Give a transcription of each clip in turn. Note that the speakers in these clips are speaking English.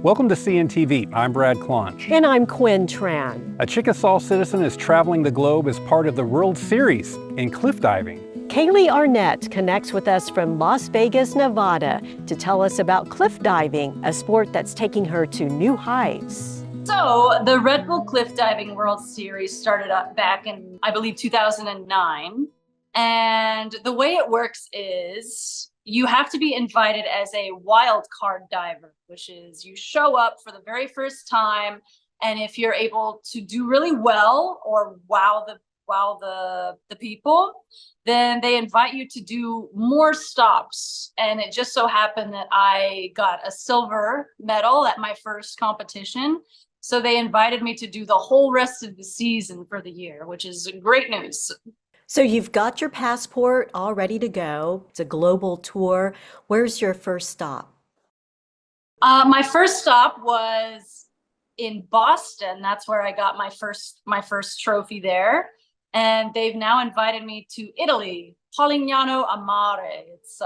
Welcome to CNTV. I'm Brad Klonch. And I'm Quin Tran. A Chickasaw citizen is traveling the globe as part of the World Series in cliff diving. Kaylea Arnett connects with us from Las Vegas, Nevada, to tell us about cliff diving, a sport that's taking her to new heights. So the Red Bull Cliff Diving World Series started up back in, I believe, 2009. And the way it works is you have to be invited as a wild card diver, which is you show up for the very first time. And if you're able to do really well or wow the people, then they invite you to do more stops. And it just so happened that I got a silver medal at my first competition. So they invited me to do the whole rest of the season for the year, which is great news. So you've got your passport all ready to go. It's a global tour. Where's your first stop? My first stop was in Boston. That's where I got my first trophy there. And they've now invited me to Italy, Polignano a Mare. It's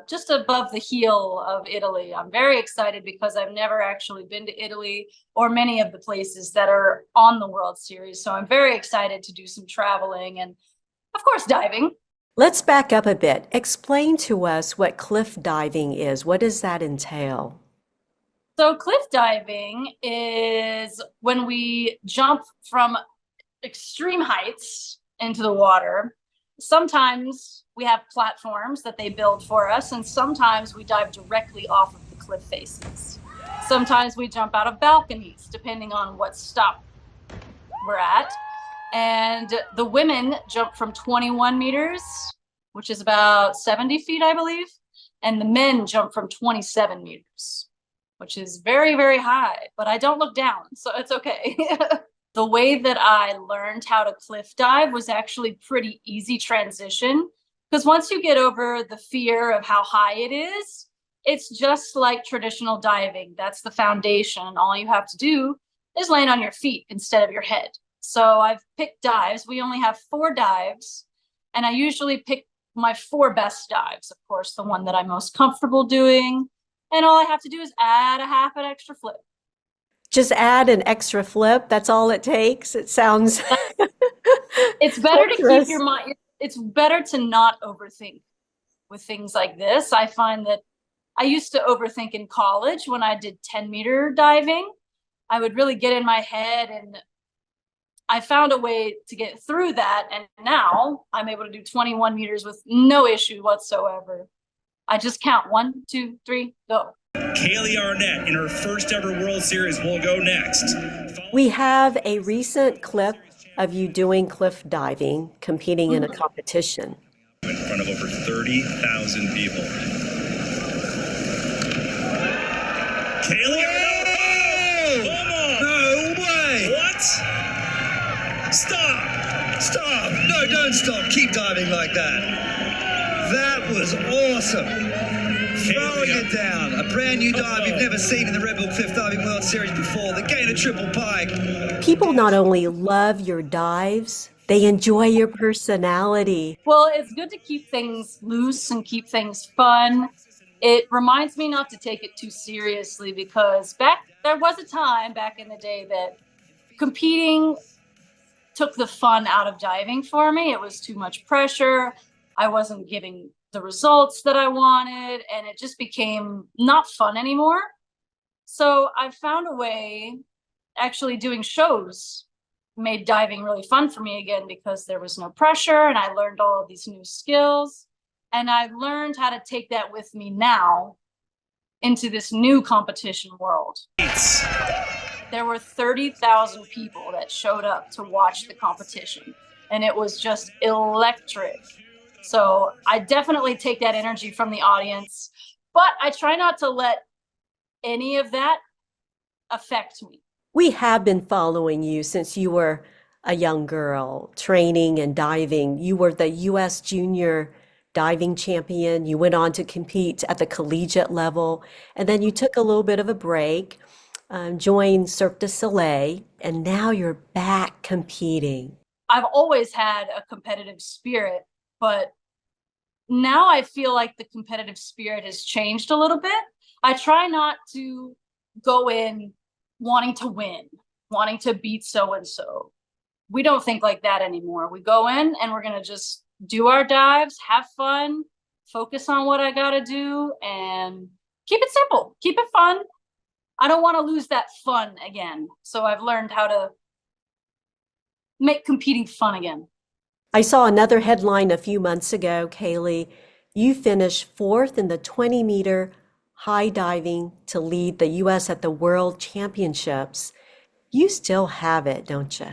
just above the heel of Italy. I'm very excited because I've never actually been to Italy or many of the places that are on the World Series. So I'm very excited to do some traveling and, of course, diving. Let's back up a bit. Explain to us what cliff diving is. What does that entail? So cliff diving is when we jump from extreme heights into the water. Sometimes we have platforms that they build for us, and sometimes we dive directly off of the cliff faces. Sometimes we jump out of balconies, depending on what stop we're at. And the women jump from 21 meters, which is about 70 feet, I believe. And the men jump from 27 meters, which is very, very high, but I don't look down, so it's okay. The way that I learned how to cliff dive was actually pretty easy transition, because once you get over the fear of how high it is, it's just like traditional diving. That's the foundation. All you have to do is land on your feet instead of your head. So I've picked dives. We only have 4 dives, and I usually pick my 4 best dives. Of course, the one that I'm most comfortable doing. And all I have to do is add a half an extra flip. Just add an extra flip. That's all it takes. It sounds. It's better to keep your mind. It's better to not overthink with things like this. I find that I used to overthink in college when I did 10-meter diving. I would really get in my head, and I found a way to get through that. And now I'm able to do 21 meters with no issue whatsoever. I just count 1, 2, 3, go. Kaylea Arnett in her first ever World Series will go next. We have a recent clip of you doing cliff diving, competing in a competition. In front of over 30,000 people. Kaylea Arnett! Come on! No way! What? Stop! Stop! No, don't stop. Keep diving like that. That was awesome. Throwing it down. A brand new dive you've never seen in the Red Bull Cliff Diving World Series before. The gain of triple pike. People not only love your dives, they enjoy your personality. Well, it's good to keep things loose and keep things fun. It reminds me not to take it too seriously, because there was a time back in the day that competing took the fun out of diving for me. It was too much pressure. I wasn't getting the results that I wanted, and it just became not fun anymore. So I found a way, actually doing shows made diving really fun for me again, because there was no pressure and I learned all of these new skills, and I learned how to take that with me now into this new competition world. There were 30,000 people that showed up to watch the competition, and it was just electric. So I definitely take that energy from the audience, but I try not to let any of that affect me. We have been following you since you were a young girl, training and diving. You were the U.S. junior diving champion. You went on to compete at the collegiate level, and then you took a little bit of a break, joined Cirque du Soleil, and now you're back competing. I've always had a competitive spirit, but now I feel like the competitive spirit has changed a little bit. I try not to go in wanting to win, wanting to beat so-and-so. We don't think like that anymore. We go in and we're going to just do our dives, have fun, focus on what I got to do, and keep it simple, keep it fun. I don't want to lose that fun again. So I've learned how to make competing fun again. I saw another headline a few months ago, Kaylee. You finished 4th in the 20-meter high diving to lead the U.S. at the World Championships. You still have it, don't you?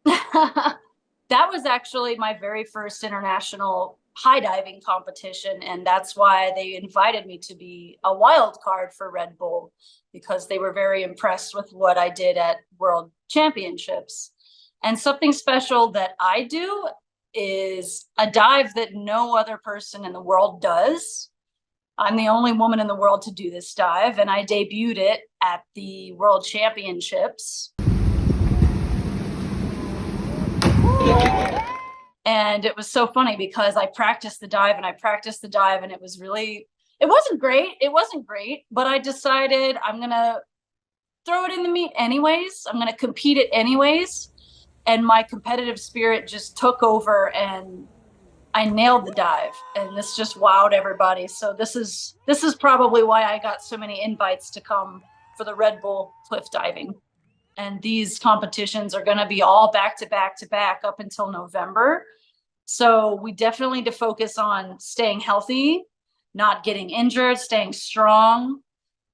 That was actually my very first international high diving competition, and that's why they invited me to be a wild card for Red Bull, because they were very impressed with what I did at World Championships. And something special that I do is a dive that no other person in the world does. I'm the only woman in the world to do this dive, and I debuted it at the World Championships. And it was so funny because I practiced the dive and it wasn't great, but I decided I'm going to throw it in the meet anyways. I'm going to compete it anyways. And my competitive spirit just took over and I nailed the dive, and this just wowed everybody. So this is probably why I got so many invites to come for the Red Bull cliff diving. And these competitions are going to be all back to back up until November. So we definitely need to focus on staying healthy, not getting injured, staying strong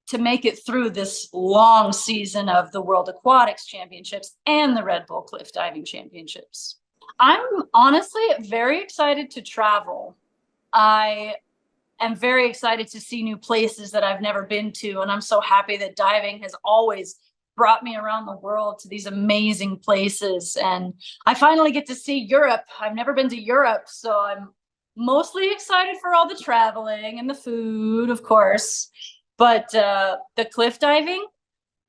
to make it through this long season of the World Aquatics Championships and the Red Bull Cliff Diving Championships. I'm honestly very excited to travel. I am very excited to see new places that I've never been to. And I'm so happy that diving has always brought me around the world to these amazing places. And I finally get to see Europe. I've never been to Europe, so I'm mostly excited for all the traveling and the food, of course. But the cliff diving,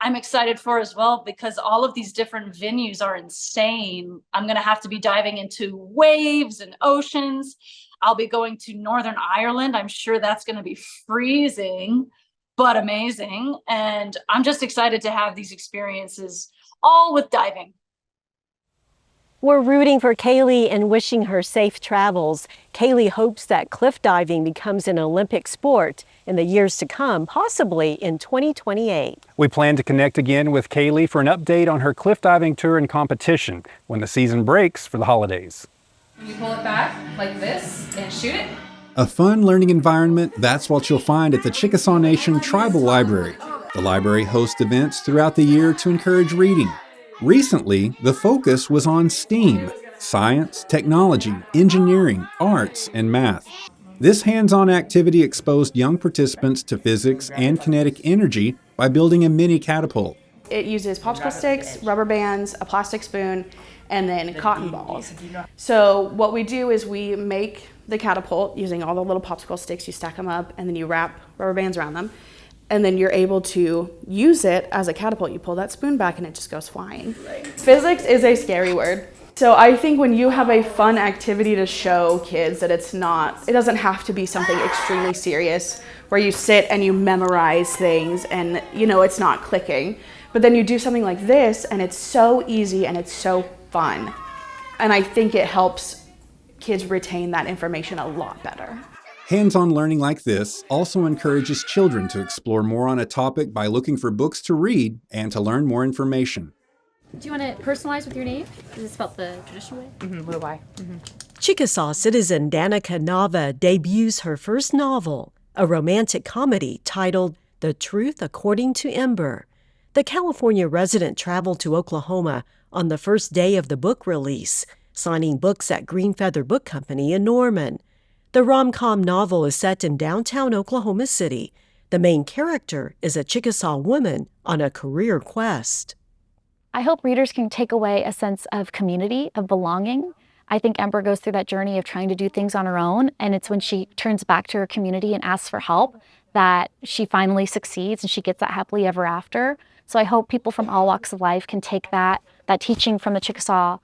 I'm excited for as well, because all of these different venues are insane. I'm going to have to be diving into waves and oceans. I'll be going to Northern Ireland. I'm sure that's going to be freezing, but amazing. And I'm just excited to have these experiences all with diving. We're rooting for Kaylee and wishing her safe travels. Kaylee hopes that cliff diving becomes an Olympic sport in the years to come, possibly in 2028. We plan to connect again with Kaylee for an update on her cliff diving tour and competition when the season breaks for the holidays. You pull it back like this and shoot it. A fun learning environment, that's what you'll find at the Chickasaw Nation Tribal Library. The library hosts events throughout the year to encourage reading. Recently, the focus was on STEAM, science, technology, engineering, arts, and math. This hands-on activity exposed young participants to physics and kinetic energy by building a mini catapult. It uses popsicle sticks, rubber bands, a plastic spoon, and then cotton balls. So what we do is we make the catapult using all the little popsicle sticks. You stack them up and then you wrap rubber bands around them. And then you're able to use it as a catapult. You pull that spoon back and it just goes flying. Physics is a scary word. So I think when you have a fun activity to show kids that it doesn't have to be something extremely serious where you sit and you memorize things and it's not clicking. But then you do something like this and it's so easy and it's so fun. And I think it helps kids retain that information a lot better. Hands-on learning like this also encourages children to explore more on a topic by looking for books to read and to learn more information. Do you want to personalize with your name? Is it spelled the traditional way? Blue eye. Chickasaw citizen Danica Nava debuts her first novel, a romantic comedy titled The Truth According to Ember. The California resident traveled to Oklahoma on the first day of the book release, signing books at Green Feather Book Company in Norman. The rom-com novel is set in downtown Oklahoma City. The main character is a Chickasaw woman on a career quest. I hope readers can take away a sense of community, of belonging. I think Ember goes through that journey of trying to do things on her own, and it's when she turns back to her community and asks for help that she finally succeeds and she gets that happily ever after. So I hope people from all walks of life can take that teaching from the Chickasaw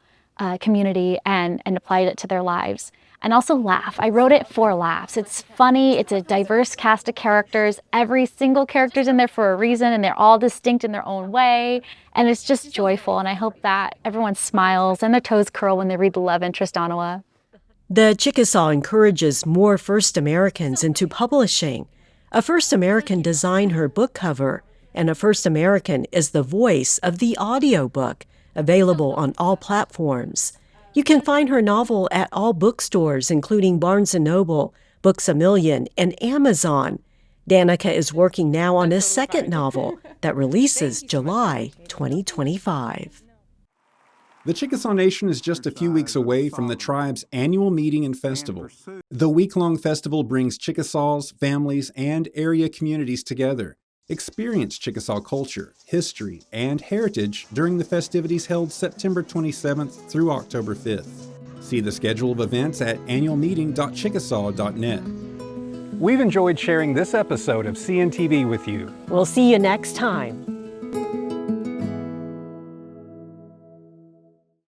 community and apply it to their lives. and also laugh. I wrote it for laughs. It's funny, it's a diverse cast of characters. Every single character's in there for a reason, and they're all distinct in their own way. And it's just joyful, and I hope that everyone smiles and their toes curl when they read the love interest Ottawa. The Chickasaw encourages more First Americans into publishing. A First American designed her book cover, and a First American is the voice of the audiobook, available on all platforms. You can find her novel at all bookstores, including Barnes & Noble, Books A Million, and Amazon. Danica is working now on a second novel that releases July 2025. The Chickasaw Nation is just a few weeks away from the tribe's annual meeting and festival. The week-long festival brings Chickasaws, families, and area communities together. Experience Chickasaw culture, history, and heritage during the festivities held September 27th through October 5th. See the schedule of events at annualmeeting.chickasaw.net. We've enjoyed sharing this episode of CNTV with you. We'll see you next time.